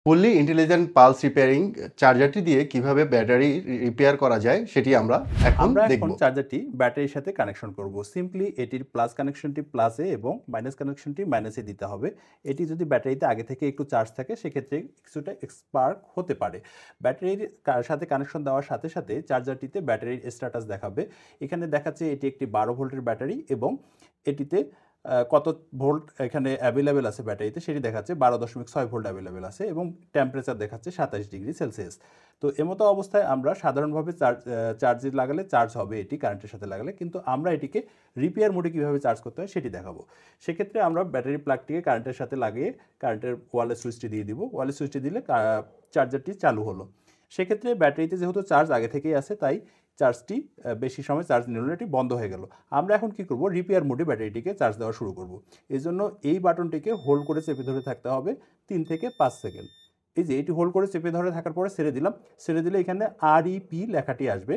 Fully intelligent pulse repairing চার্জারটি দিয়ে কিভাবে battery repair করা যায় সেটি আমরা এখন আমরা দেখব। এখন চার্জারটি ব্যাটারির সাথে কানেকশন করব। সিম্পলি এটির প্লাস কানেকশনটি প্লাসে এবং মাইনাস কানেকশনটি মাইনাসে দিতে হবে। এটি যদি ব্যাটারিতে আগে থেকে একটু চার্জ থাকে সেক্ষেত্রে কিছুটা স্পার্ক হতে পারে। ব্যাটারির সাথে কানেকশন দেওয়ার সাথে সাথে চার্জারটিতে ব্যাটারির স্ট্যাটাস দেখাবে। এখানে দেখাচ্ছে এটি একটি 12 ভোল্টের ব্যাটারি এবং এটিতে কত ভোল্ট এখানে অ্যাভেলেবেল আছে ব্যাটারিতে সেটি দেখাচ্ছে 12.6 ভোল্ট অ্যাভেলেবেল আছে এবং টেম্পারেচার দেখাচ্ছে 27°C। তো এমতো অবস্থায় আমরা সাধারণভাবে চার্জে লাগালে চার্জ হবে এটি কারেন্টের সাথে লাগালে, কিন্তু আমরা এটিকে রিপেয়ার মোডে কীভাবে চার্জ করতে হয় সেটি দেখাবো। সেক্ষেত্রে আমরা ব্যাটারি প্লাগটিকে কারেন্টের সাথে লাগিয়ে কারেন্টের ওয়ালের সুইচটি দিয়ে দিব। ওয়ালের সুইচটি দিলে চার্জারটি চালু হলো। সেক্ষেত্রে ব্যাটারিতে যেহেতু চার্জ আগে থেকেই আছে তাই চার্জটি বেশি সময় চার্জ নিল না, এটি বন্ধ হয়ে গেল। আমরা এখন কি করব, রিপেয়ার মোডে ব্যাটারিটিকে চার্জ দেওয়া শুরু করব। এই জন্য এই বাটনটিকে হোল্ড করে চেপে ধরে থাকতে হবে 3 থেকে 5 সেকেন্ড। এই যে এটি হোল্ড করে চেপে ধরে থাকার পরে ছেড়ে দিলাম, ছেড়ে দিলে এখানে REP লেখাটি আসবে,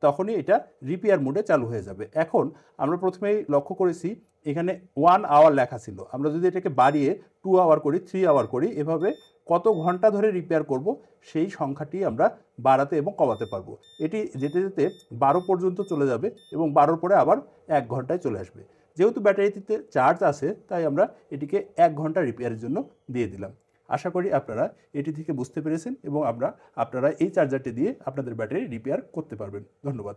তখনই এটা রিপেয়ার মোডে চালু হয়ে যাবে। এখন আমরা প্রথমেই লক্ষ্য করেছি এখানে 1 আওয়ার লেখা ছিল। আমরা যদি এটাকে বাড়িয়ে 2 আওয়ার করি, 3 আওয়ার করি, এভাবে কত ঘন্টা ধরে রিপেয়ার করব সেই সংখ্যাটি আমরা বাড়াতে এবং কমাতে পারবো। এটি যেতে যেতে 12 পর্যন্ত চলে যাবে এবং 12 পরে আবার 1 ঘন্টায় চলে আসবে। যেহেতু ব্যাটারিটিতে চার্জ আছে তাই আমরা এটিকে 1 ঘন্টা রিপেয়ারের জন্য দিয়ে দিলাম। আশা করি আপনারা এটি থেকে বুঝতে পেরেছেন এবং আপনারা এই চার্জারটি দিয়ে আপনাদের ব্যাটারি রিপেয়ার করতে পারবেন। ধন্যবাদ।